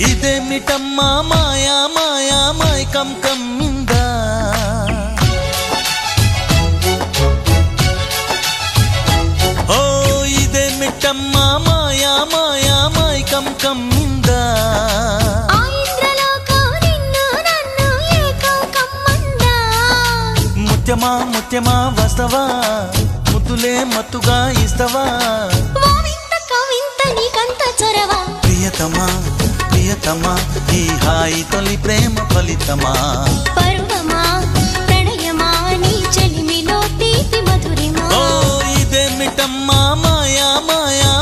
ఇదేమిటమ్మా మాయా మాయా మైకం కమ్మిందా ఓ ఇదేమిటమ్మా మాయా మాయా మైకం కమ్మిందా ముత్యమా ముత్యమా వస్తవా ముద్దులే మత్తుగా ఇస్తవా ప్రియతమా ప్రియతమా ఈ హాయి తొలి ప్రేమ ఫలితమా పరువమా ప్రణయమా నీ చెలిమిలో తీపి మధురిమా ఓ ఇదేమిటమ్మా మాయా మాయా